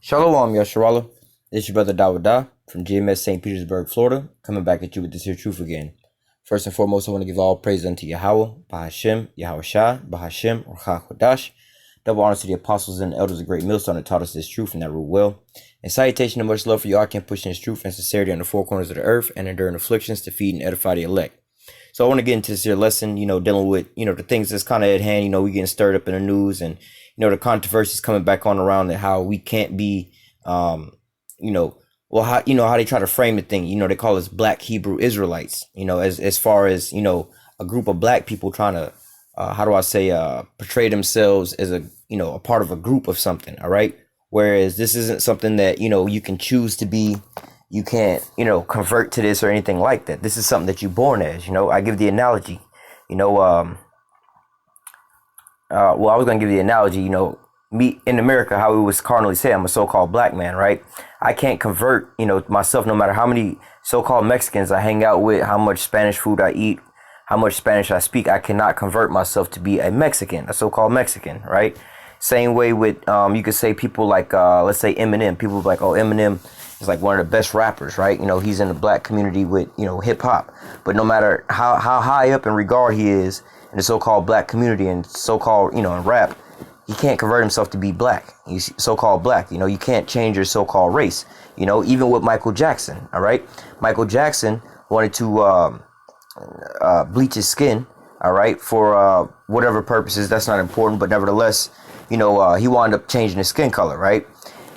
Shalom, Yasharala. This is your brother Dawada from GMS St. Petersburg, Florida, coming back at you with this here truth again. First and foremost, I want to give all praise unto Yahweh, Bahashem, Yahweh Shah, Bahashem, or Chakwadash. Double honors to the apostles and the elders of Great Millstone that taught us this truth and that rule well. And salutation and much love for you all can push in this truth and sincerity on the four corners of the earth and enduring afflictions to feed and edify the elect. So I want to get into this here lesson, dealing with, the things that's kind of at hand. We getting stirred up in the news and, the controversies coming back on around and how we can't be, how they try to frame the thing. They call us Black Hebrew Israelites, as far as, a group of black people trying to, portray themselves as a part of a group of something. All right. Whereas this isn't something that, you can choose to be. You can't, convert to this or anything like that. This is something that you're born as. I give the analogy, I was going to give the analogy, me in America, how it was carnally said, I'm a so-called black man, right? I can't convert, myself, no matter how many so-called Mexicans I hang out with, how much Spanish food I eat, how much Spanish I speak. I cannot convert myself to be a Mexican, a so-called Mexican, right? Same way with, you could say people like, let's say Eminem. People be like, oh, Eminem is like one of the best rappers, right? He's in the black community with, hip hop. But no matter how high up in regard he is in the so-called black community and so-called, in rap, he can't convert himself to be black. He's so-called black. You can't change your so-called race. Even with Michael Jackson, all right? Michael Jackson wanted to bleach his skin, all right, for whatever purposes. That's not important, but nevertheless, he wound up changing his skin color, right?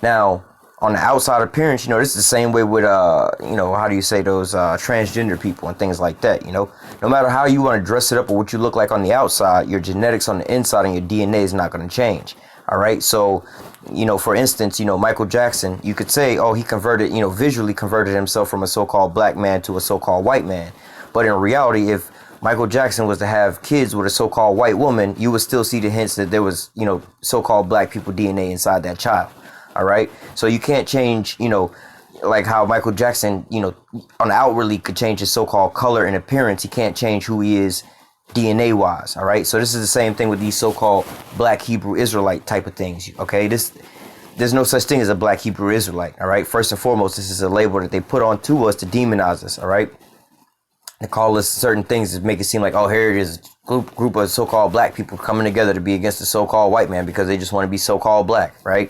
Now, on the outside appearance, this is the same way with, how do you say those transgender people and things like that, No matter how you want to dress it up or what you look like on the outside, your genetics on the inside and your DNA is not going to change, all right? So, for instance, Michael Jackson, you could say, oh, he converted, visually converted himself from a so-called black man to a so-called white man. But in reality, if Michael Jackson was to have kids with a so-called white woman, you would still see the hints that there was, so-called black people DNA inside that child. All right. So you can't change, like how Michael Jackson, on outwardly could change his so-called color and appearance. He can't change who he is DNA wise. All right. So this is the same thing with these so-called Black Hebrew Israelite type of things. OK, there's no such thing as a Black Hebrew Israelite. All right. First and foremost, this is a label that they put on to us to demonize us. All right. They call us certain things to make it seem like, oh, here it is, group of so-called black people coming together to be against the so-called white man because they just want to be so-called black. Right.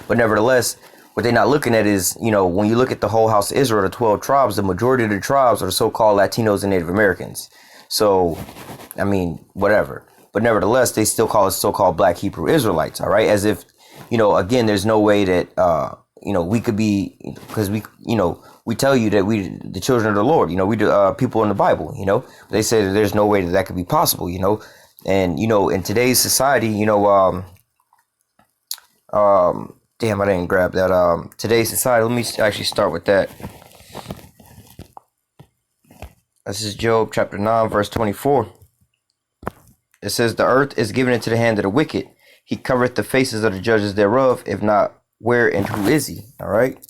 But nevertheless, what they're not looking at is, when you look at the whole house of Israel, the 12 tribes, the majority of the tribes are the so-called Latinos and Native Americans. So, I mean, whatever. But nevertheless, they still call us so-called Black Hebrew Israelites. All right. As if, again, there's no way that, we could be, because we tell you that we, the children of the Lord, we do people in the Bible, they say that there's no way that could be possible, and, in today's society, damn, I didn't grab that. Today's society, let me actually start with that. This is Job chapter 9, verse 24. It says, the earth is given into the hand of the wicked. He covereth the faces of the judges thereof. If not, where and who is he? All right.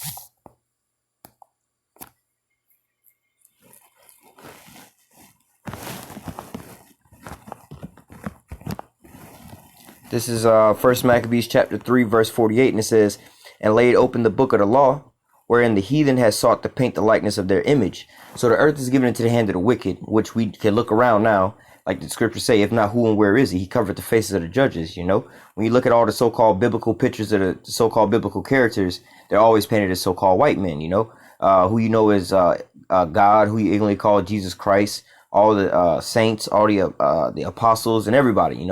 This is First Maccabees chapter 3, verse 48, and it says, and laid open the book of the law, wherein the heathen has sought to paint the likeness of their image. So the earth is given into the hand of the wicked, which we can look around now, like the scriptures say, if not, who and where is he? He covered the faces of the judges, When you look at all the so-called biblical pictures of the so-called biblical characters, they're always painted as so-called white men, who is God, who you ignorantly call Jesus Christ, all the saints, all the apostles and everybody,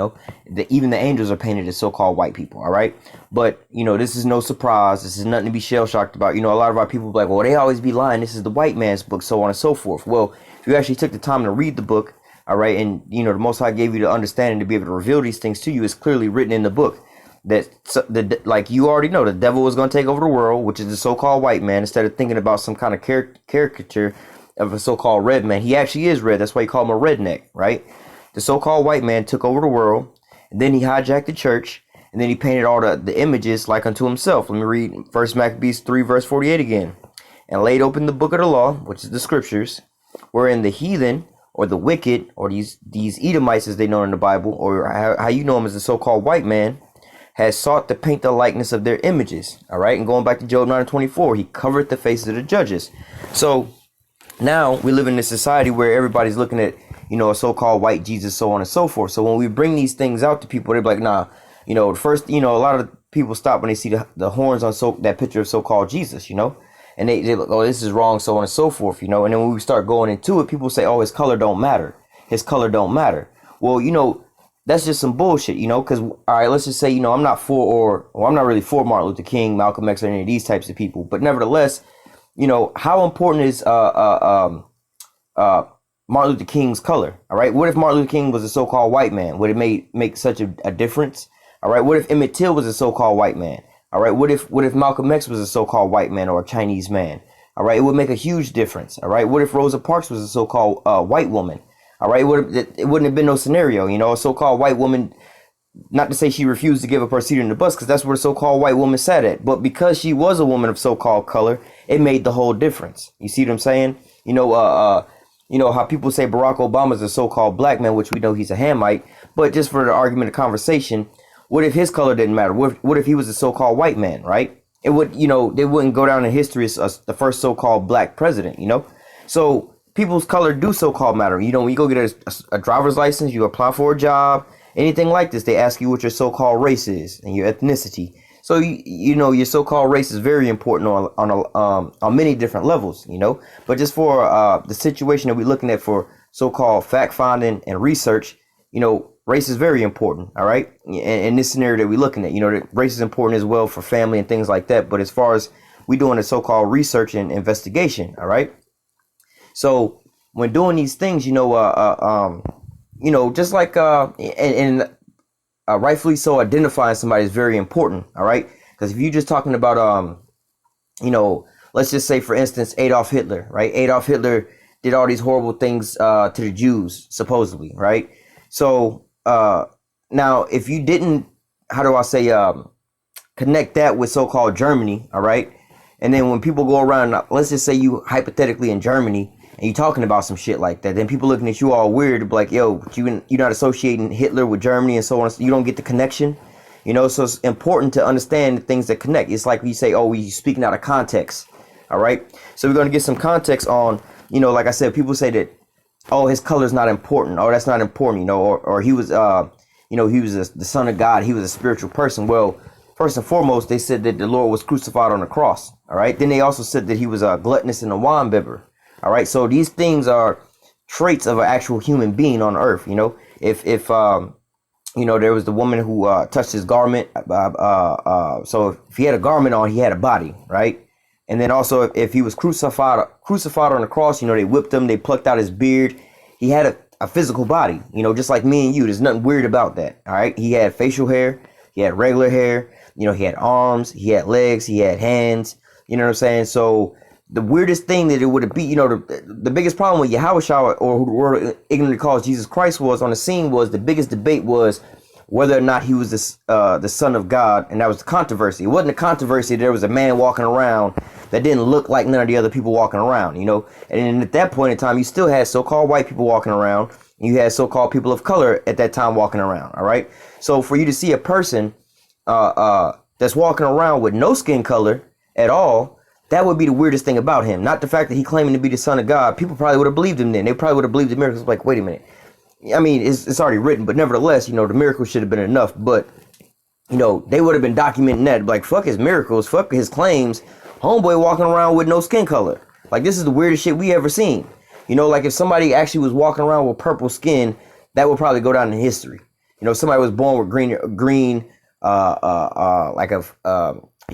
even the angels are painted as so-called white people. All right. But, this is no surprise. This is nothing to be shell shocked about. A lot of our people be like, well, they always be lying. This is the white man's book, so on and so forth. Well, if you actually took the time to read the book, all right, and, the Most High gave you the understanding to be able to reveal these things to you, is clearly written in the book that, like you already know, the devil was going to take over the world, which is the so-called white man, instead of thinking about some kind of caricature of a so-called red man. He actually is red. That's why you call him a redneck, right? The so-called white man took over the world, and then he hijacked the church, and then he painted all the images like unto himself. Let me read First Maccabees 3, verse 48 again. And laid open the book of the law, which is the scriptures, wherein the heathen or the wicked, or these Edomites as they know in the Bible, or how you know them as the so-called white man, had sought to paint the likeness of their images. All right. And going back to Job 9:24, he covered the faces of the judges. So now we live in a society where everybody's looking at, a so-called white Jesus, so on and so forth. So when we bring these things out to people, they're like, nah, first, a lot of people stop when they see the horns on that picture of so-called Jesus, and they look, oh, this is wrong, so on and so forth, and then when we start going into it, people say, oh, his color don't matter. His color don't matter. Well, that's just some bullshit, because, all right, let's just say, I'm not I'm not really for Martin Luther King, Malcolm X, or any of these types of people. But nevertheless, how important is Martin Luther King's color? All right. What if Martin Luther King was a so-called white man? Would it make such a difference? All right. What if Emmett Till was a so-called white man? All right. What if Malcolm X was a so-called white man or a Chinese man? All right. It would make a huge difference. All right. What if Rosa Parks was a so-called white woman? All right. It wouldn't have been no scenario. A so-called white woman. Not to say she refused to give up her seat in the bus, because that's where the so-called white woman sat at. But because she was a woman of so-called color, it made the whole difference. You see what I'm saying? How people say Barack Obama is a so-called black man, which we know he's a Hamite. But just for the argument of conversation, what if his color didn't matter? What if he was a so-called white man, right? It would, they wouldn't go down in history as the first so-called black president, So people's color do so-called matter. When you go get a driver's license, you apply for a job, anything like this, they ask you what your so-called race is and your ethnicity. So your so-called race is very important on many different levels, But just for the situation that we're looking at for so-called fact finding and research, race is very important. All right, in this scenario that we're looking at, that race is important as well for family and things like that. But as far as we doing the so-called research and investigation, all right. So when doing these things, just like rightfully so, identifying somebody is very important. All right, because if you're just talking about let's just say, for instance, Adolf Hitler, right? Adolf Hitler did all these horrible things to the Jews, supposedly, right? So now, if you didn't, how do I say, connect that with so-called Germany, all right? And then when people go around, let's just say you hypothetically in Germany, and you talking about some shit like that, then people looking at you all weird, like, yo, you're not associating Hitler with Germany and so on. You don't get the connection, So it's important to understand the things that connect. It's like we say, oh, we speaking out of context, all right? So we're going to get some context on, like I said, people say that, oh, his color is not important. Oh, that's not important, or he was, he was the son of God. He was a spiritual person. Well, first and foremost, they said that the Lord was crucified on the cross, all right? Then they also said that he was a gluttonous and a wine bibber. All right, so these things are traits of an actual human being on earth. If there was the woman who touched his garment. So if he had a garment on, he had a body, right? And then also if he was crucified on the cross, they whipped him, they plucked out his beard. He had a physical body, just like me and you. There's nothing weird about that. All right, he had facial hair, he had regular hair. He had arms, he had legs, he had hands. You know what I'm saying? So the weirdest thing that it would be, the biggest problem with Yahushua, or who the world ignorantly calls Jesus Christ, was on the scene, was the biggest debate was whether or not he was the son of God. And that was the controversy. It wasn't a controversy. There was a man walking around that didn't look like none of the other people walking around, And then at that point in time, you still had so-called white people walking around. And you had so-called people of color at that time walking around. All right. So for you to see a person that's walking around with no skin color at all, that would be the weirdest thing about him. Not the fact that he claiming to be the son of God. People probably would have believed him then. They probably would have believed the miracles. Like, wait a minute. I mean, it's already written, but nevertheless, the miracle should have been enough. But, they would have been documenting that. Like, fuck his miracles, fuck his claims. Homeboy walking around with no skin color. Like, this is the weirdest shit we ever seen. Like if somebody actually was walking around with purple skin, that would probably go down in history. Somebody was born with green,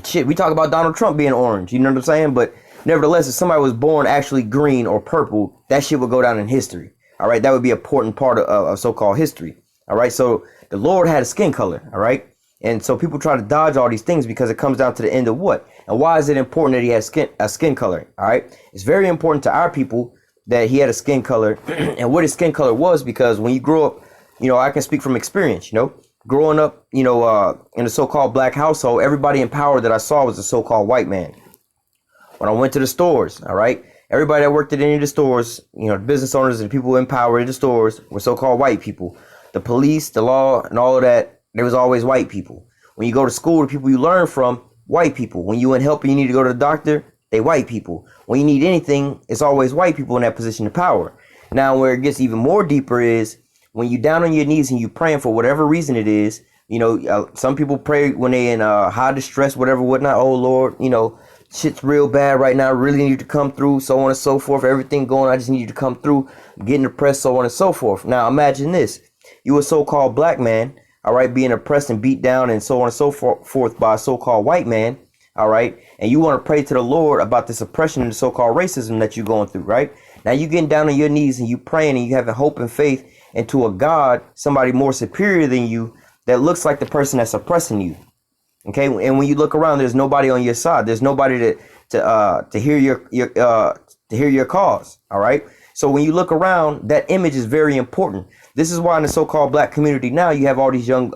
shit, we talk about Donald Trump being orange, you know what I'm saying? But nevertheless, if somebody was born actually green or purple, that shit would go down in history. All right, that would be an important part of so-called history. All right, so the Lord had a skin color. All right, and so people try to dodge all these things because it comes down to the end of what? And why is it important that he has a skin color? All right, it's very important to our people that he had a skin color and what his skin color was, because when you grow up, I can speak from experience, growing up, in a so-called black household, everybody in power that I saw was a so-called white man. When I went to the stores, all right, everybody that worked at any of the stores, the business owners and the people in power in the stores were so-called white people. The police, the law, and all of that, there was always white people. When you go to school, the people you learn from, white people. When you in help and you need to go to the doctor, they white people. When you need anything, it's always white people in that position of power. Now, where it gets even more deeper is when you down on your knees and you praying for whatever reason it is. Some people pray when they in high distress, whatever, whatnot. Oh Lord, shit's real bad right now. Really need you to come through, so on and so forth. Everything going, I just need you to come through. I'm getting depressed, so on and so forth. Now, imagine this: you a so-called black man, all right, being oppressed and beat down and so on and so forth by a so-called white man, all right, and you want to pray to the Lord about this oppression and the so-called racism that you're going through, right? Now you getting down on your knees and you praying and you having hope and faith into a God, somebody more superior than you that looks like the person that's oppressing you. Okay, and when you look around, there's nobody on your side. There's nobody to hear your cause. All right. So when you look around, that image is very important. This is why in the so-called black community now you have all these young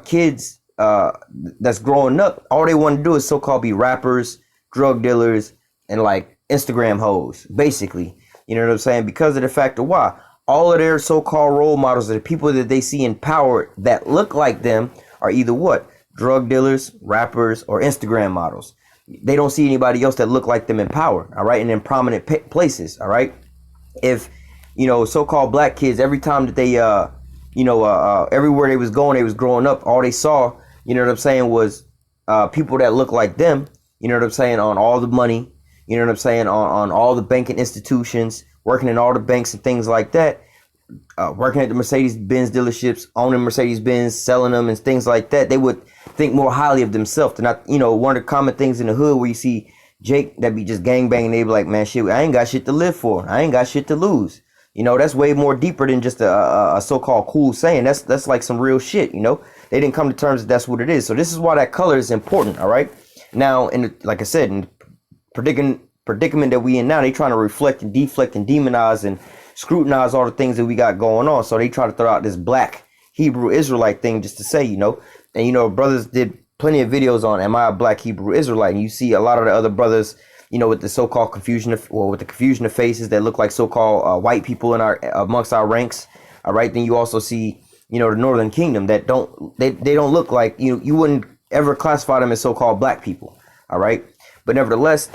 kids that's growing up. All they want to do is so-called be rappers, drug dealers, and like Instagram hoes, basically. You know what I'm saying? Because of the fact of why all of their so-called role models are the people that they see in power that look like them are either what? Drug dealers, rappers, or Instagram models. They don't see anybody else that look like them in power, all right, and in prominent places, all right. If so-called black kids, every time that they everywhere they was going, they was growing up, all they saw, you know what I'm saying, was people that look like them, you know what I'm saying, on all the money, you know what I'm saying, on all the banking institutions, working in all the banks and things like that. Working at the Mercedes-Benz dealerships, owning Mercedes-Benz, selling them and things like that, they would think more highly of themselves. And one of the common things in the hood where you see Jake that be just gangbanging, they be like, man, shit, I ain't got shit to live for. I ain't got shit to lose. That's way more deeper than just a so-called cool saying. That's like some real shit. They didn't come to terms that that's what it is. So this is why that color is important. All right. Now, like I said, in the predicament that we in now, they trying to reflect and deflect and demonize and scrutinize all the things that we got going on. So they try to throw out this black Hebrew Israelite thing just to say, and brothers did plenty of videos on, am I a black Hebrew Israelite? And you see a lot of the other brothers, with the so-called confusion of faces that look like so-called white people in amongst our ranks. All right. Then you also see, the Northern Kingdom that they don't look like, you wouldn't ever classify them as so-called black people. All right. But nevertheless,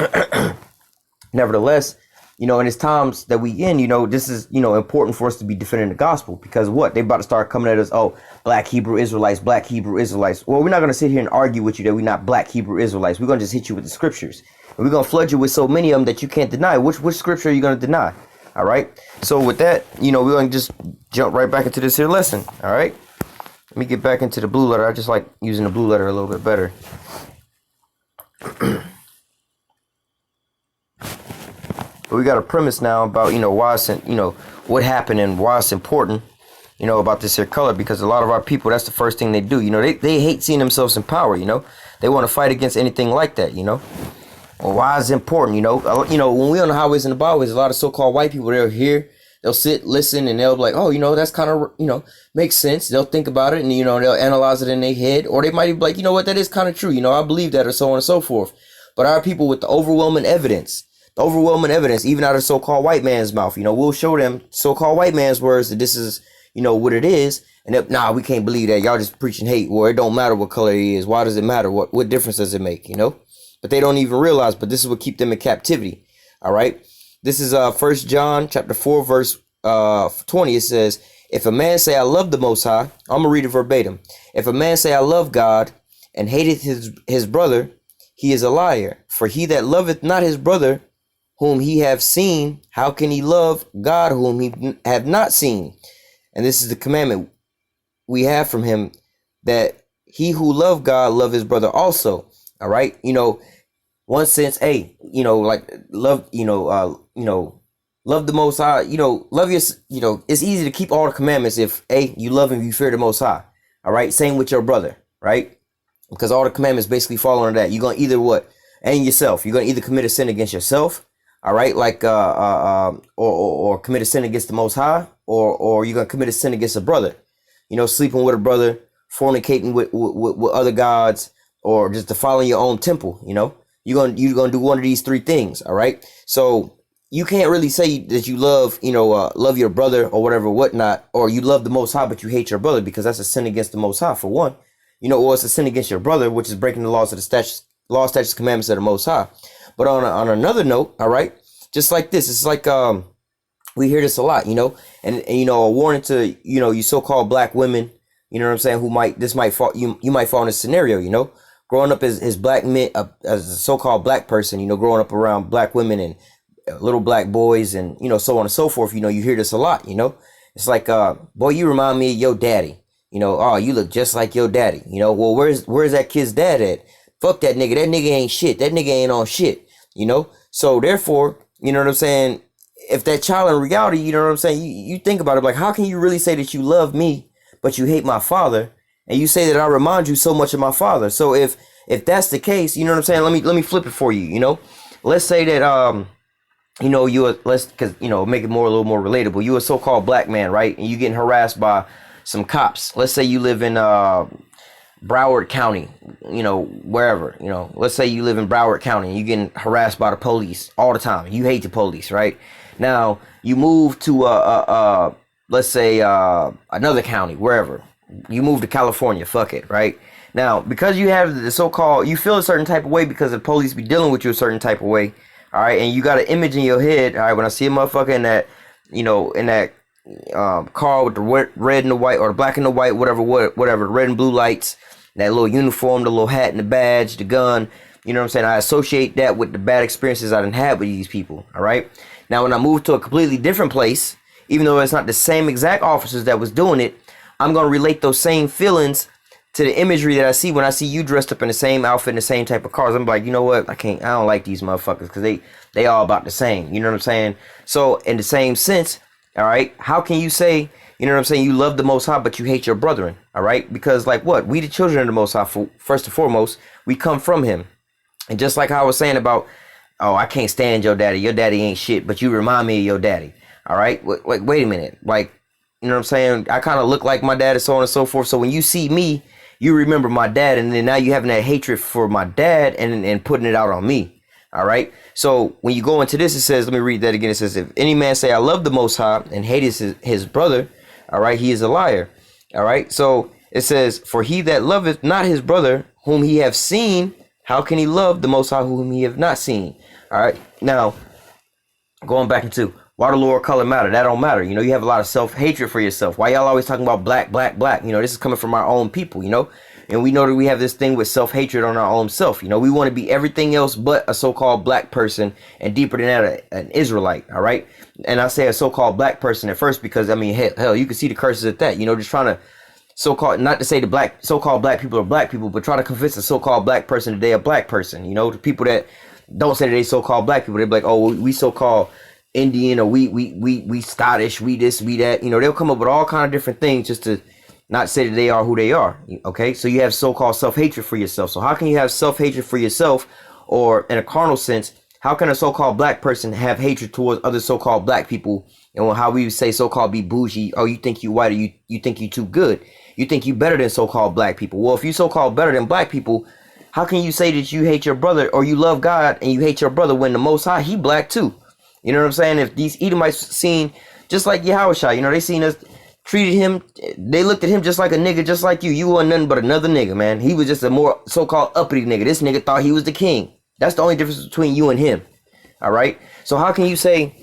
in these times that we in, this is, important for us to be defending the gospel, because what they about to start coming at us. Oh, black Hebrew Israelites. Well, we're not going to sit here and argue with you that we're not black Hebrew Israelites. We're going to just hit you with the scriptures, and we're going to flood you with so many of them that you can't deny. Which scripture are you going to deny? All right. So with that, we're going to just jump right back into this here lesson. All right. Let me get back into the blue letter. I just like using the blue letter a little bit better. But we got a premise now about, why it's, what happened and why it's important, about this here color, because a lot of our people, that's the first thing they do. They hate seeing themselves in power, they want to fight against anything like that, Well, why is it important, when we on the highways and the byways, a lot of so-called white people, they'll hear, they'll sit, listen, and they'll be like, oh, that's kind of, makes sense. They'll think about it and, they'll analyze it in their head, or they might be like, what, that is kind of true. I believe that, or so on and so forth. But our people with the overwhelming evidence, even out of so-called white man's mouth, we'll show them so-called white man's words that this is, what it is. And we can't believe that. Y'all just preaching hate, or it don't matter what color he is. Why does it matter? What difference does it make? But they don't even realize, but this is what keep them in captivity. All right. This is 1 John chapter 4, verse 20. It says, if a man say I love the Most High, I'm going to read it verbatim. If a man say I love God and hateth his brother, he is a liar. For he that loveth not his brother, whom he have seen, how can he love God whom he have not seen? And this is the commandment we have from him, that he who love God love his brother also. All right. One sense, hey, like love, love the Most High, love your, it's easy to keep all the commandments if you love him, you fear the Most High. All right. Same with your brother, right? Because all the commandments basically fall under that. You're going to either and yourself, you're going to either commit a sin against yourself. All right, like or commit a sin against the Most High, or you're gonna commit a sin against a brother, sleeping with a brother, fornicating with other gods, or just defiling your own temple. You're gonna do one of these three things. All right, so you can't really say that you love love your brother or whatnot, or you love the Most High but you hate your brother, because that's a sin against the Most High for one. or it's a sin against your brother, which is breaking the laws of the statutes, commandments of the Most High. But on another note, all right, just like this, it's like we hear this a lot, and a warning to you so-called black women, you know what I'm saying, who might fall, you might fall in this scenario, growing up as black men, as a so-called black person, growing up around black women and little black boys, and so on and so forth. You hear this a lot. It's like, boy, you remind me of your daddy. Oh, you look just like your daddy. Well, where's that kid's dad at? Fuck that nigga. That nigga ain't shit. That nigga ain't on shit. So therefore, you know what I'm saying, if that child in reality, you know what I'm saying, you think about it, like, how can you really say that you love me but you hate my father, and you say that I remind you so much of my father? So if that's the case, you know what I'm saying, let me flip it for you. Let's say that make it a little more relatable. You a so-called black man, right? And you getting harassed by some cops. Let's say you live in Broward County, wherever, let's say you live in Broward County and you getting harassed by the police all the time. You hate the police, right? Now you move to let's say another county, wherever. You move to California, fuck it, right? Now, because you have the so-called, you feel a certain type of way because the police be dealing with you a certain type of way, all right? And you got an image in your head, all right, when I see a motherfucker in that, car with the red and the white, or the black and the white, whatever, the red and blue lights, that little uniform, the little hat and the badge, the gun, you know what I'm saying? I associate that with the bad experiences I done had with these people, all right? Now, when I move to a completely different place, even though it's not the same exact officers that was doing it, I'm going to relate those same feelings to the imagery that I see when I see you dressed up in the same outfit and the same type of cars. I'm like, you know what? I don't like these motherfuckers because they all about the same. You know what I'm saying? So in the same sense, all right, how can you say, you know what I'm saying, you love the Most High, but you hate your brethren? All right, because like what? We the children of the Most High, first and foremost, we come from him. And just like how I was saying about, oh, I can't stand your daddy ain't shit, but you remind me of your daddy. All right, wait a minute. Like, you know what I'm saying? I kind of look like my dad and so on and so forth. So when you see me, you remember my dad, and then now you having that hatred for my dad and putting it out on me. All right. So when you go into this, it says, let me read that again. It says, if any man say I love the Most High and hate his brother, all right, he is a liar. All right. So it says, for he that loveth not his brother whom he have seen, how can he love the Most High whom he have not seen? All right. Now, going back into why the Lord color matter, that don't matter. You have a lot of self-hatred for yourself. Why y'all always talking about black, black, black? This is coming from our own people, and we know that we have this thing with self-hatred on our own self. We want to be everything else but a so-called black person, and deeper than that, an Israelite. All right. And I say a so-called black person at first because, I mean, hell, you can see the curses at that, just trying to so-called, not to say the so-called black people are black people, but try to convince a so-called black person that they a black person. The people that don't say that they so-called black people, they be like, oh, we so-called Indian, or we Scottish, we this, we that. They'll come up with all kind of different things just to not say that they are who they are. Okay, so you have so-called self-hatred for yourself. So how can you have self-hatred for yourself, or in a carnal sense, how can a so-called black person have hatred towards other so-called black people? And how we would say so-called be bougie, oh, you think you white, or you think you too good, you think you better than so-called black people. Well, if you so-called better than black people, how can you say that you hate your brother, or you love God and you hate your brother, when the Most High, he black too? You know what I'm saying? If these Edomites seen, just like Yahushua, they seen us, treated him, they looked at him just like a nigga, just like you. You weren't nothing but another nigga, man. He was just a more so-called uppity nigga. This nigga thought he was the king. That's the only difference between you and him. All right? So how can you say,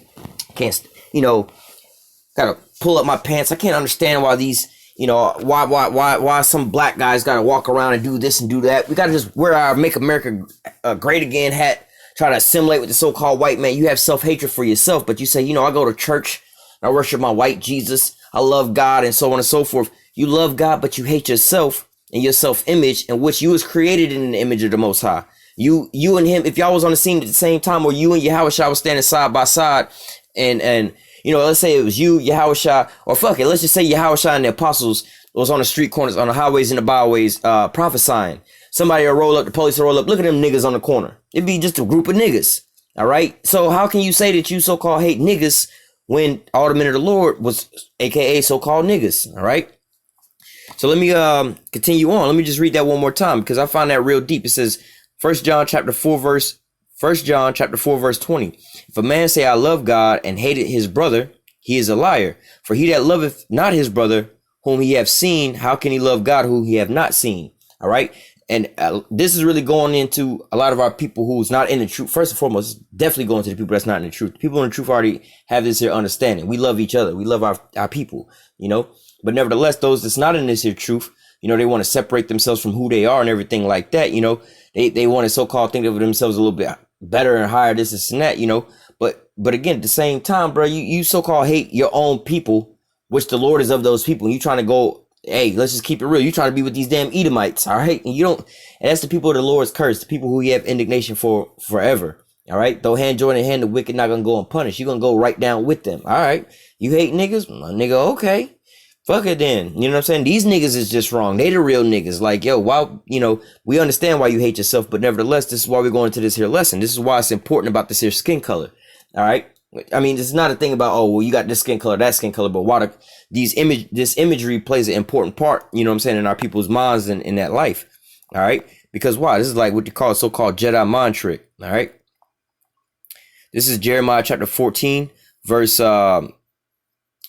gotta pull up my pants? I can't understand why these, why some black guys gotta walk around and do this and do that. We gotta just wear our Make America Great Again hat, try to assimilate with the so-called white man. You have self-hatred for yourself, but you say, I go to church, I worship my white Jesus, I love God, and so on and so forth. You love God, but you hate yourself and your self-image, in which you was created in the image of the Most High. You and him, if y'all was on the scene at the same time, or you and Yahushua was standing side by side, and let's say it was you, Yahushua, or fuck it, let's just say Yahushua and the apostles was on the street corners, on the highways and the byways, prophesying. Somebody will roll up, the police will roll up, look at them niggas on the corner. It'd be just a group of niggas. All right. So how can you say that you so-called hate niggas when all the men of the Lord was AKA so-called niggas? All right. So let me continue on. Let me just read that one more time, because I find that real deep. It says, 1 John chapter 4 verse 20. If a man say I love God and hated his brother, he is a liar. For he that loveth not his brother whom he have seen, how can he love God whom he have not seen? All right. And this is really going into a lot of our people who's not in the truth. First and foremost, definitely going to the people that's not in the truth. The people in the truth already have this here understanding. We love each other. We love our people, you know. But nevertheless, those that's not in this here truth, you know, they want to separate themselves from who they are and everything like that. You know, they want to so-called think of themselves a little bit better and higher, this and that, you know. But again, at the same time, bro, you so-called hate your own people, which the Lord is of those people. And you trying to go, hey, let's just keep it real. You trying to be with these damn Edomites, all right? And you don't, and that's the people of the Lord's curse, the people who he have indignation for forever. All right, though hand join in hand, the wicked not gonna go unpunished. You're gonna go right down with them. All right, you hate niggas, my nigga, okay. Fuck it then. You know what I'm saying? These niggas is just wrong. They the real niggas. Like, yo, why, you know, we understand why you hate yourself, but nevertheless, this is why we're going into this here lesson. This is why it's important about this here skin color. All right. I mean, it's not a thing about, oh, well, you got this skin color, that skin color, but why this imagery plays an important part, you know what I'm saying, in our people's minds and in that life. All right. Because why? This is like what you call a so-called Jedi mind trick. All right. This is Jeremiah chapter 14, verse 2.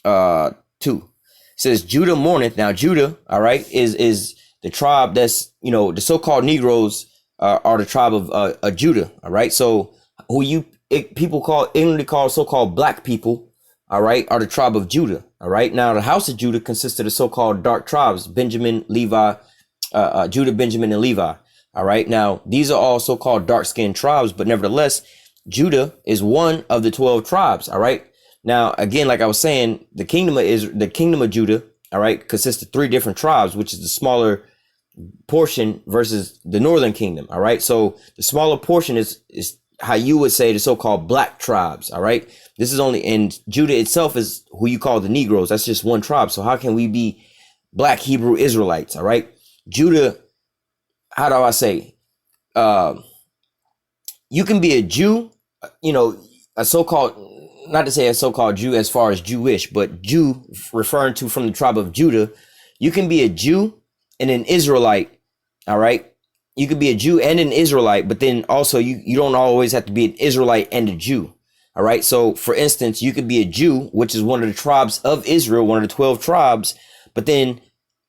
It says Judah mourneth. Now Judah, all right, is the tribe that's, you know, the so-called Negroes are the tribe of Judah. All right. So who people call ignorantly called so-called black people, all right, are the tribe of Judah. All right. Now the house of Judah consists of the so-called dark tribes, Benjamin, Levi, Judah, Benjamin, and Levi. All right. Now these are all so-called dark-skinned tribes, but nevertheless, Judah is one of the 12 tribes. All right. Now, again, like I was saying, the kingdom of Judah, all right, consists of 3 different tribes, which is the smaller portion versus the northern kingdom. All right. So the smaller portion is how you would say the so-called black tribes. All right. This is only, and Judah itself is who you call the Negroes. That's just one tribe. So how can we be black Hebrew Israelites? All right. Judah, how do I say? You can be a Jew, you know, a so-called, not to say a so-called Jew as far as Jewish, but Jew referring to from the tribe of Judah. You can be a Jew and an Israelite. All right. You could be a Jew and an Israelite, but then also you don't always have to be an Israelite and a Jew. All right. So for instance, you could be a Jew, which is one of the tribes of Israel, one of the 12 tribes, but then,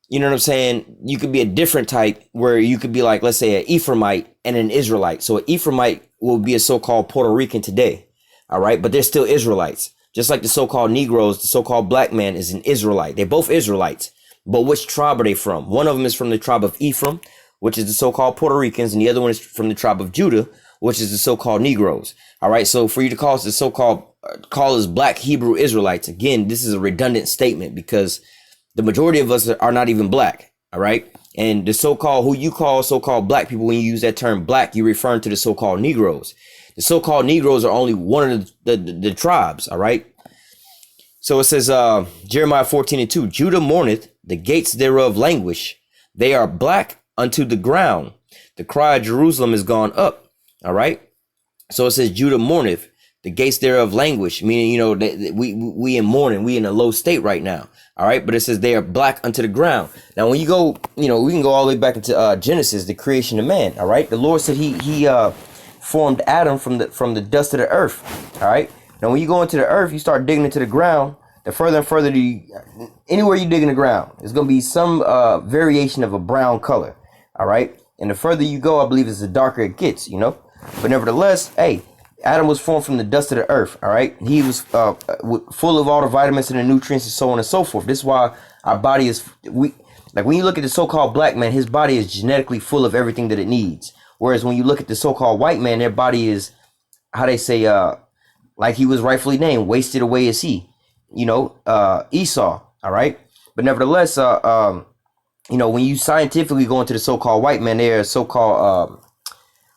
you know what I'm saying? You could be a different type where you could be like, let's say an Ephraimite and an Israelite. So an Ephraimite will be a so-called Puerto Rican today. All right. But they're still Israelites, just like the so-called Negroes. The so-called black man is an Israelite. They're both Israelites. But which tribe are they from? One of them is from the tribe of Ephraim, which is the so-called Puerto Ricans. And the other one is from the tribe of Judah, which is the so-called Negroes. All right. So for you to call us the so-called call us black Hebrew Israelites, again, this is a redundant statement because the majority of us are not even black. All right. And the so-called who you call so-called black people, when you use that term black, you're referring to the so-called Negroes. The so-called Negroes are only one of the tribes. All right. So it says Jeremiah 14:2, Judah mourneth, the gates thereof languish. They are black unto the ground. The cry of Jerusalem is gone up. All right. So it says Judah mourneth, the gates thereof languish, meaning, you know, we in mourning, we in a low state right now. All right. But it says they are black unto the ground. Now, when you go, you know, we can go all the way back into Genesis, the creation of man. All right. The Lord said he formed Adam from the dust of the earth. All right. Now, when you go into the earth, you start digging into the ground. The further and further anywhere you dig in the ground, it's going to be some variation of a brown color. All right. And the further you go, I believe, is the darker it gets, you know. But nevertheless, hey, Adam was formed from the dust of the earth. All right. He was full of all the vitamins and the nutrients and so on and so forth. This is why our body is like when you look at the so-called black man, his body is genetically full of everything that it needs. Whereas when you look at the so-called white man, their body is, how they say, like he was rightfully named, wasted away is he, you know, Esau. All right. But nevertheless, you know, when you scientifically go into the so-called white man, they're so-called,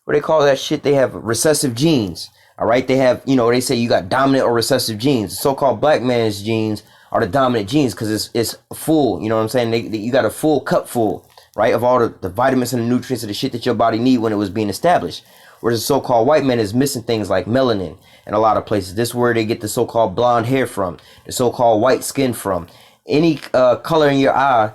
what they call that shit? They have recessive genes. All right. They have, you know, they say you got dominant or recessive genes. The so-called black man's genes are the dominant genes because it's full. You know what I'm saying? You got a full cup full, right, of all the vitamins and the nutrients of the shit that your body need when it was being established. Whereas the so-called white man is missing things like melanin in a lot of places. This is where they get the so-called blonde hair from, the so-called white skin from. Any color in your eye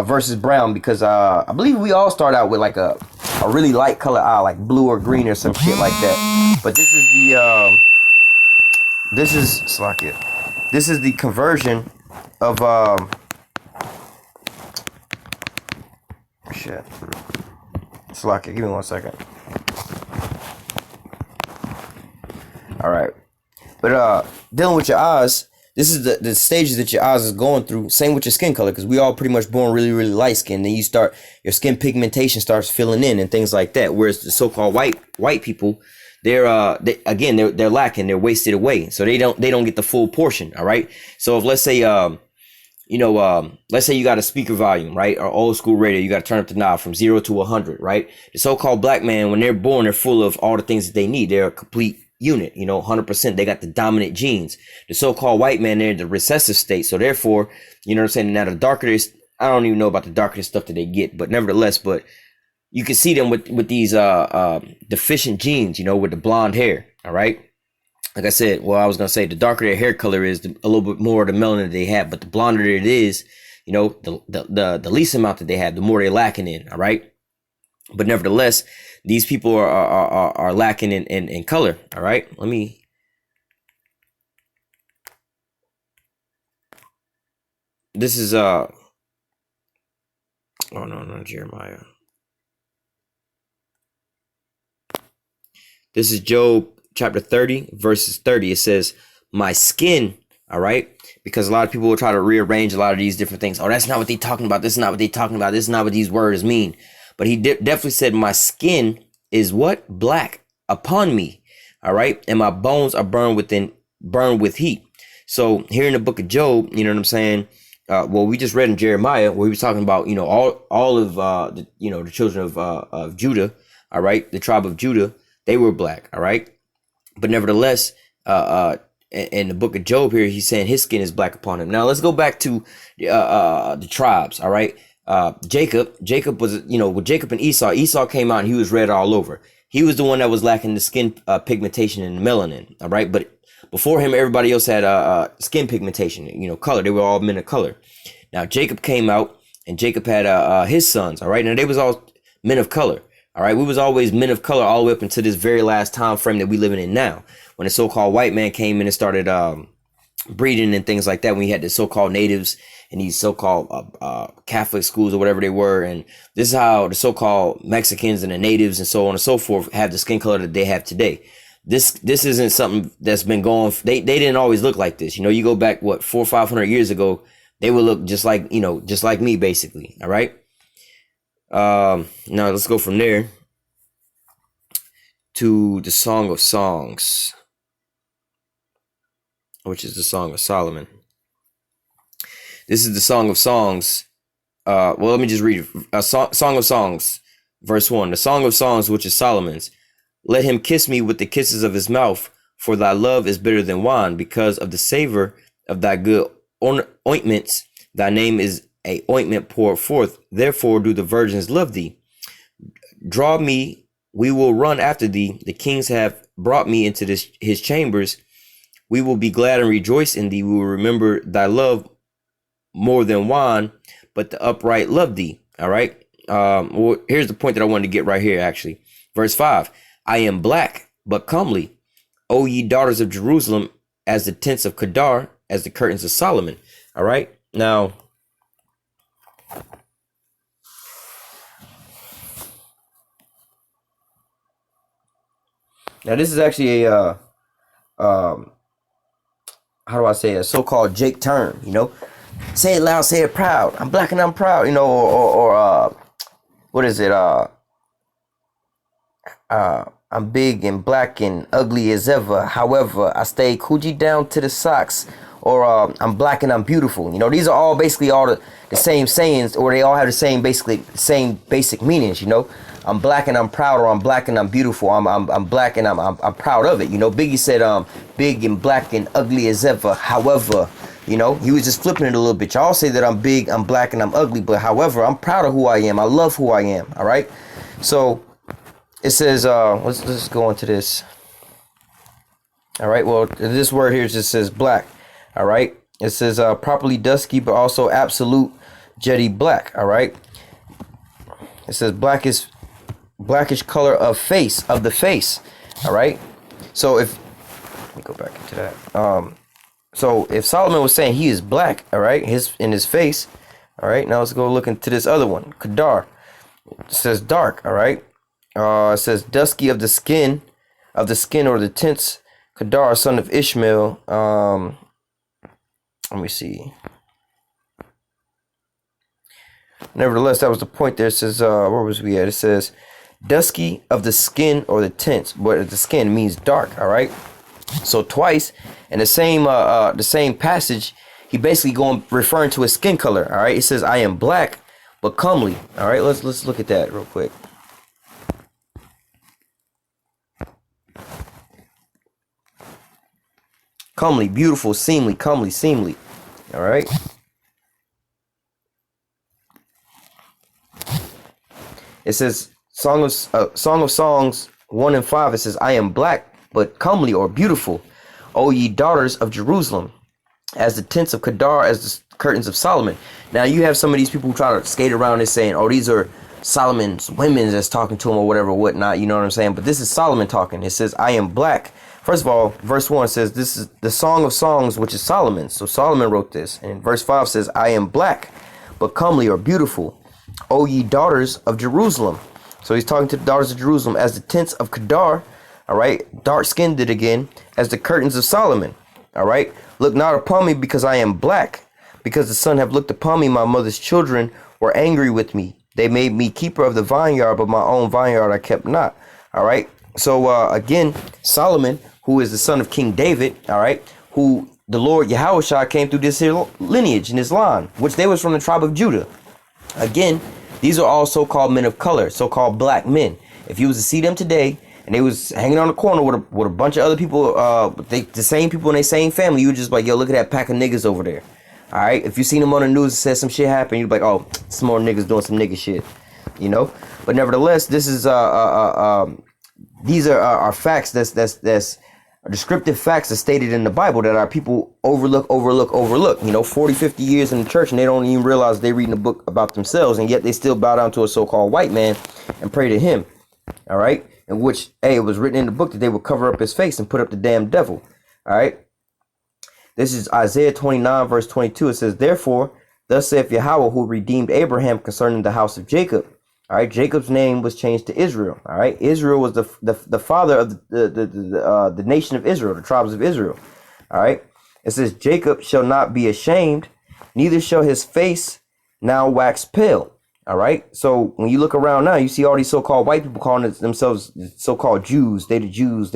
versus brown, because I believe we all start out with like a really light color eye, like blue or green or some shit like that. But this is the this is the conversion of shit. Slack it. Give me 1 second. All right. But dealing with your eyes, this is the stages that your eyes is going through. Same with your skin color, because we all pretty much born really, really light skin. Then your skin pigmentation starts filling in and things like that. Whereas the so-called white people, they're lacking, they're wasted away. So they don't get the full portion. All right. So if let's say let's say you got a speaker volume, right, or old school radio, you got to turn up the knob from 0 to 100, right? The so-called black man, when they're born, they're full of all the things that they need. They're a complete unit, 100%. They got the dominant genes. The so-called white man, they're in the recessive state. So therefore, you know what I'm saying? Now the darker they, I don't even know about the darker stuff that they get, but nevertheless, but you can see them with these deficient genes, with the blonde hair. All right. Like I said, well, I was going to say the darker their hair color is, a little bit more of the melanin they have, but the blonder it is, the least amount that they have, the more they're lacking in. All right. But nevertheless, these people are lacking in color. All right. This is, oh no, Jeremiah. This is Job chapter 30, verses 30. It says, my skin, all right? Because a lot of people will try to rearrange a lot of these different things. Oh, that's not what they're talking about. This is not what they're talking about. This is not what these words mean. But he definitely said, my skin is what? Black upon me, all right? And my bones are burned with heat. So here in the book of Job, you know what I'm saying? Well, we just read in Jeremiah where he was talking about, all of, the children of Judah, all right? The tribe of Judah, they were black, all right? But nevertheless, in the book of Job here, he's saying his skin is black upon him. Now let's go back to the tribes, all right? Jacob was, with Jacob and Esau came out and he was red all over. He was the one that was lacking the skin pigmentation and melanin, all right? But before him, everybody else had skin pigmentation, color. They were all men of color. Now Jacob came out and Jacob had his sons, all right? Now they was all men of color. All right, we was always men of color all the way up until this very last time frame that we living in now, when the so-called white man came in and started breeding and things like that. When we had the so-called natives and these so-called Catholic schools or whatever they were, and this is how the so-called Mexicans and the natives and so on and so forth have the skin color that they have today. This isn't something that's been going. They didn't always look like this. You go back 400 or 500 years ago, they would look just like just like me basically. All right. Now let's go from there to the Song of Songs, which is the Song of Solomon. This is the Song of Songs. Well, let me just read it. Song of Songs, verse 1. The Song of Songs, which is Solomon's. Let him kiss me with the kisses of his mouth, for thy love is bitter than wine, because of the savor of thy good ointments. Thy name is a ointment poured forth. Therefore do the virgins love thee. Draw me, we will run after thee. The kings have brought me into his chambers. We will be glad and rejoice in thee. We will remember thy love more than wine, but the upright love thee. All right. Well, here's the point that I wanted to get right here, actually. Verse 5. I am black, but comely. O ye daughters of Jerusalem, as the tents of Kedar, as the curtains of Solomon. All right. Now this is actually a how do I say, a so-called Jake term, say it loud, say it proud. I'm black and I'm proud, or what is it? I'm big and black and ugly as ever. However, I stay coochie down to the socks. Or I'm black and I'm beautiful. These are all basically all the same sayings, or they all have the same basic meanings. I'm black and I'm proud, or I'm black and I'm beautiful. I'm black and I'm proud of it. Biggie said big and black and ugly as ever. However, he was just flipping it a little bit. Y'all say that I'm big, I'm black and I'm ugly, but however, I'm proud of who I am. I love who I am. All right. So it says let's go into this. All right. Well, this word here just says black. All right. It says properly dusky, but also absolute jetty black. All right. It says blackish color of the face. All right. So let me go back into that. So if Solomon was saying he is black, all right, in his face. All right. Now let's go look into this other one, Kedar. It says dark. All right. It says dusky of the skin, or the tents. Kedar, son of Ishmael. Let me see. Nevertheless, that was the point there. It says, where was we at? It says, dusky of the skin or the tents, but the skin means dark. All right. So twice in the same passage, he basically referring to his skin color. All right. It says, I am black, but comely. All right. Let's look at that real quick. Comely, beautiful, seemly, comely, seemly. All right. It says Song of Songs 1 and 5. It says, I am black, but comely or beautiful, O ye daughters of Jerusalem, as the tents of Kedar, as the curtains of Solomon. Now you have some of these people who try to skate around and saying, oh, these are Solomon's women that's talking to him or whatever, whatnot. You know what I'm saying? But this is Solomon talking. It says, I am black. First of all, verse 1 says, this is the Song of Songs, which is Solomon. So Solomon wrote this. And verse 5 says, I am black, but comely or beautiful, O ye daughters of Jerusalem. So he's talking to the daughters of Jerusalem as the tents of Kedar. All right. Dark skinned it again, as the curtains of Solomon. All right. Look not upon me because I am black, because the sun have looked upon me. My mother's children were angry with me. They made me keeper of the vineyard, but my own vineyard I kept not. All right. So again, Solomon, who is the son of King David, all right, who the Lord Yahushua came through this lineage in his line, which they was from the tribe of Judah. Again, these are all so-called men of color, so-called black men. If you was to see them today and they was hanging on the corner with a bunch of other people, the same people in their same family, you would just be like, yo, look at that pack of niggas over there. All right. If you seen them on the news and said some shit happened, you'd be like, oh, some more niggas doing some nigga shit, you know. But nevertheless, this is these are facts. That's descriptive facts that's stated in the Bible that our people overlook. You know, 40, 50 years in the church and they don't even realize they're reading a book about themselves, and yet they still bow down to a so-called white man and pray to him. All right. In which, hey, it was written in the book that they would cover up his face and put up the damn devil. All right. This is Isaiah 29, verse 22. It says, therefore, thus saith Yahweh, who redeemed Abraham concerning the house of Jacob. All right, Jacob's name was changed to Israel. All right, Israel was the father of the nation of Israel, the tribes of Israel. All right, it says, Jacob shall not be ashamed, neither shall his face now wax pale. All right, so when you look around now, you see all these so-called white people calling themselves so-called Jews. They the Jews.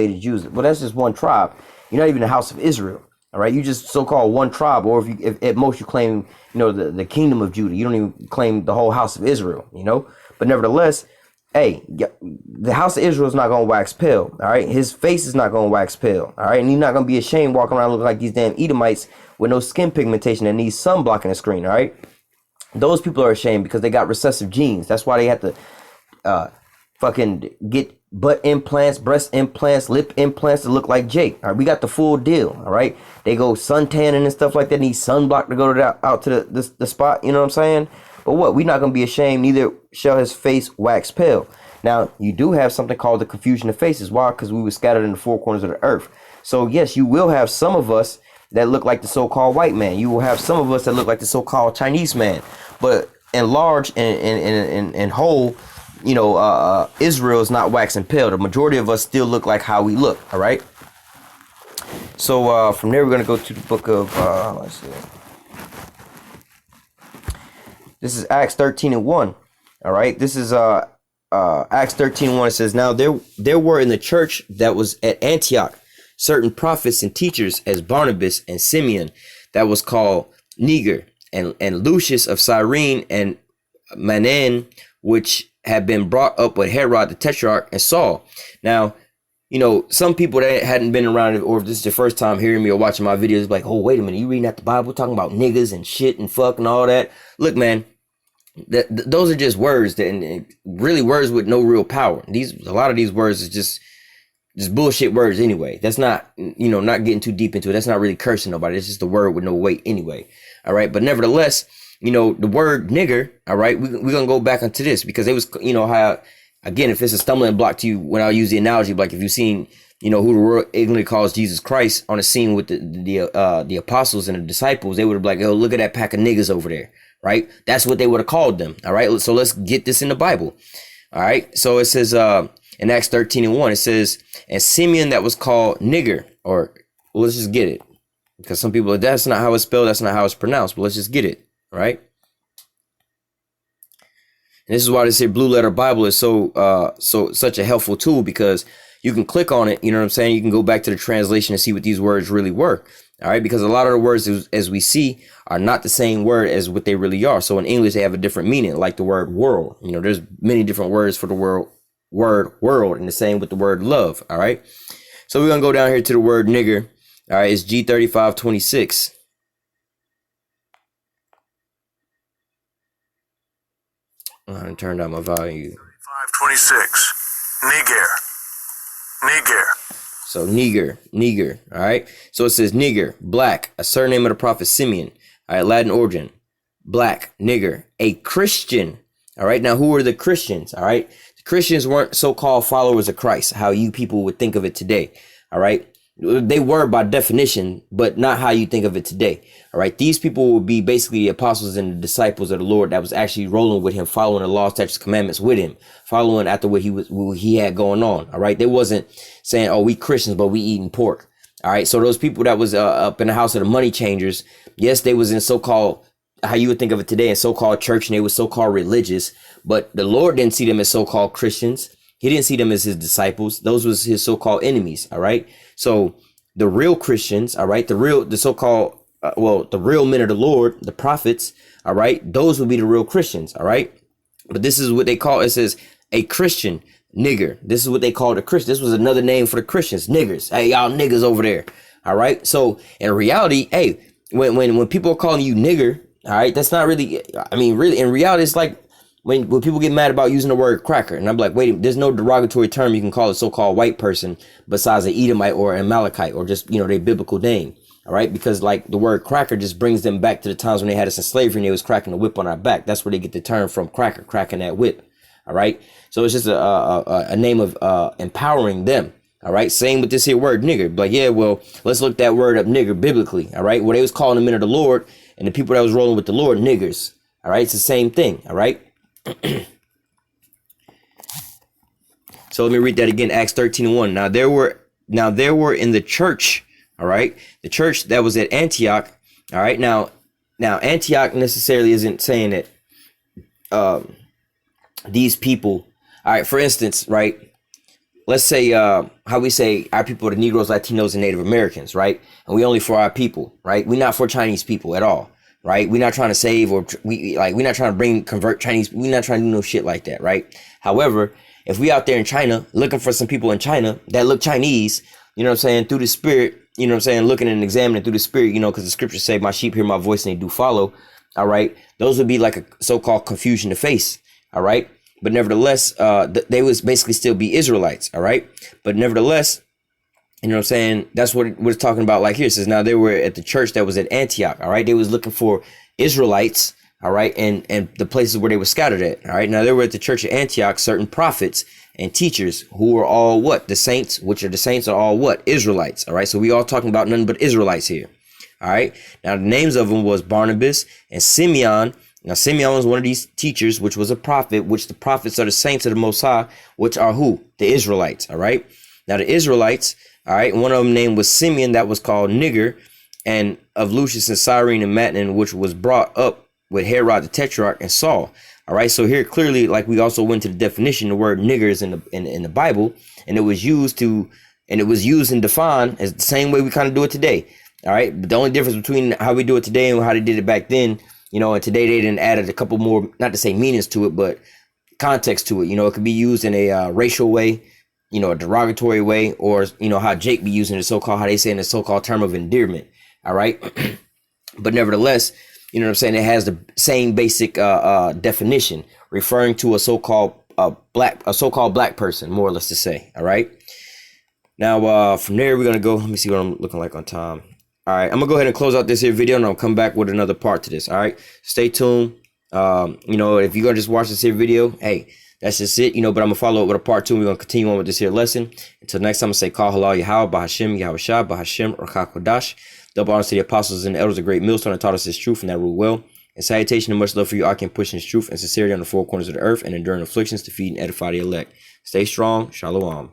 Well, that's just one tribe. You're not even the house of Israel. All right, you just so-called one tribe, or if at most you claim, you know, the kingdom of Judah. You don't even claim the whole house of Israel. You know. But nevertheless, hey, the house of Israel is not going to wax pale. All right. His face is not going to wax pale. All right. And he's not going to be ashamed walking around looking like these damn Edomites with no skin pigmentation that needs sun blocking the screen. All right. Those people are ashamed because they got recessive genes. That's why they have to fucking get butt implants, breast implants, lip implants to look like Jake. All right. We got the full deal. All right. They go suntanning and stuff like that. Need sunblock to go to out to the spot. You know what I'm saying? But what? We're not going to be ashamed, neither shall his face wax pale. Now, you do have something called the confusion of faces. Why? Because we were scattered in the four corners of the earth. So, yes, you will have some of us that look like the so-called white man. You will have some of us that look like the so-called Chinese man. But in large and whole, you know, Israel is not waxing pale. The majority of us still look like how we look. All right. So from there, we're going to go to the book of, let's see. This is Acts 13 and 1. All right. This is Acts 13 and 1. It says, now there were in the church that was at Antioch certain prophets and teachers, as Barnabas and Simeon, that was called Niger, and Lucius of Cyrene, and Manan, which had been brought up with Herod the Tetrarch, and Saul. Now, you know, some people that hadn't been around, or if this is your first time hearing me or watching my videos, like, oh, wait a minute, you reading out the Bible talking about niggas and shit and fuck and all that. Look, man, those are just words that, and really words with no real power. A lot of these words is just bullshit words anyway. That's not, you know, not getting too deep into it. That's not really cursing nobody. It's just a word with no weight anyway. All right. But nevertheless, you know, the word nigger. All right. We're going to go back onto this because it was, you know, how, again, if it's a stumbling block to you, when I use the analogy, like if you've seen, you know, who the world ignorantly calls Jesus Christ on a scene with the apostles and the disciples, they would have been like, oh, look at that pack of niggas over there. right? That's what they would have called them. All right. So let's get this in the Bible. All right. So it says in Acts 13:1, it says, and Simeon that was called nigger, or let's just get it. Because some people, that's not how it's spelled, that's not how it's pronounced, but let's just get it. All right. And this is why this here Blue Letter Bible is such a helpful tool, because you can click on it, you know what I'm saying? You can go back to the translation and see what these words really were. All right, because a lot of the words as we see are not the same word as what they really are. So in English, they have a different meaning, like the word world. You know, there's many different words for the word world, and the same with the word love. All right. So we're going to go down here to the word nigger. All right, it's G3526. I'm going to turn down my volume. 526. Niger. So Niger, all right? So it says Niger, black, a surname of the prophet Simeon, all right, Latin origin, black, nigger, a Christian, all right? Now, who are the Christians, all right? The Christians weren't so-called followers of Christ, how you people would think of it today, all right? They were by definition, but not how you think of it today. All right. These people would be basically the apostles and the disciples of the Lord that was actually rolling with him, following the law, statutes, commandments with him, following after what he had going on. All right. They wasn't saying, oh, we Christians, but we eating pork. All right. So those people that was up in the house of the money changers, yes, they was in so-called, how you would think of it today, in so-called church, and they was so-called religious, but the Lord didn't see them as so-called Christians. He didn't see them as his disciples. Those was his so-called enemies. All right. So the real Christians, all right, the so-called, the real men of the Lord, the prophets, all right, those would be the real Christians. All right. But this is what they call, it says a Christian nigger. This is what they called a Christian. This was another name for the Christians, niggers. Hey, y'all niggas over there. All right. So in reality, hey, when people are calling you nigger, all right, that's not really, I mean, really, in reality, it's like, when people get mad about using the word cracker, and I'm like, wait, there's no derogatory term you can call a so-called white person besides an Edomite or an Amalekite or just, their biblical name. All right. Because like the word cracker just brings them back to the times when they had us in slavery and they was cracking the whip on our back. That's where they get the term from, cracker, cracking that whip. All right. So it's just a name of empowering them. All right. Same with this here word nigger. Like, yeah, well, let's look that word up, nigger, biblically. All right. Well, they was calling the men of the Lord and the people that was rolling with the Lord niggers. All right. It's the same thing. All right. So let me read that again. Acts 13:1. Now there were in the church, all right, the church that was at Antioch, all right. Now Antioch necessarily isn't saying that these people, all right, for instance, right, let's say how we say our people are the Negroes, Latinos, and Native Americans, right? And we only for our people, right? We're not for Chinese people at all. Right. We're not trying to save or we're not trying to convert Chinese. We're not trying to do no shit like that. Right. However, if we out there in China looking for some people in China that look Chinese, you know what I'm saying, through the spirit, you know what I'm saying, looking and examining through the spirit, because the scriptures say my sheep hear my voice and they do follow. All right. Those would be like a so-called confusion to face. All right. But nevertheless, they was basically still be Israelites. All right. But nevertheless, you know what I'm saying? That's what it's talking about. Like here, it says, now they were at the church that was at Antioch. All right. They was looking for Israelites. All right. And the places where they were scattered at. All right. Now they were at the church of Antioch, certain prophets and teachers who were all what? The saints, which are the saints are all what? Israelites. All right. So we all talking about nothing but Israelites here. All right. Now the names of them was Barnabas and Simeon. Now Simeon was one of these teachers, which was a prophet, which the prophets are the saints of the Most High, which are who? The Israelites. All right. Now the Israelites. All right. One of them name was Simeon, that was called nigger, and of Lucius and Cyrene and Matan, which was brought up with Herod the Tetrarch and Saul. All right. So here clearly, like we also went to the definition, the word nigger is in the Bible, and it was used and defined as the same way we kind of do it today. All right. But the only difference between how we do it today and how they did it back then, and today they didn't added a couple more, not to say meanings to it, but context to it. It could be used in a racial way, a derogatory way, or, how Jake be using the so-called, how they say in the so-called term of endearment. All right. But nevertheless, you know what I'm saying? It has the same basic definition, referring to a so-called black person, more or less to say. All right. Now, from there, we're going to go. Let me see what I'm looking like on time. All right. I'm going to go ahead and close out this here video, and I'll come back with another part to this. All right. Stay tuned. If you're going to just watch this here video, hey, that's just it, but I'm going to follow up with a part 2. We're going to continue on with this here lesson. Until next time, I'm going to say, Call halal Yahweh, Bahashim, Yahweh Shah, Bahashim, Rakak Wadash. Double honors to the apostles and the elders of great millstone that taught us this truth and that rule well. And salutation and much love for you, Akim, pushing his truth and sincerity on the four corners of the earth and enduring afflictions to feed and edify the elect. Stay strong. Shalom.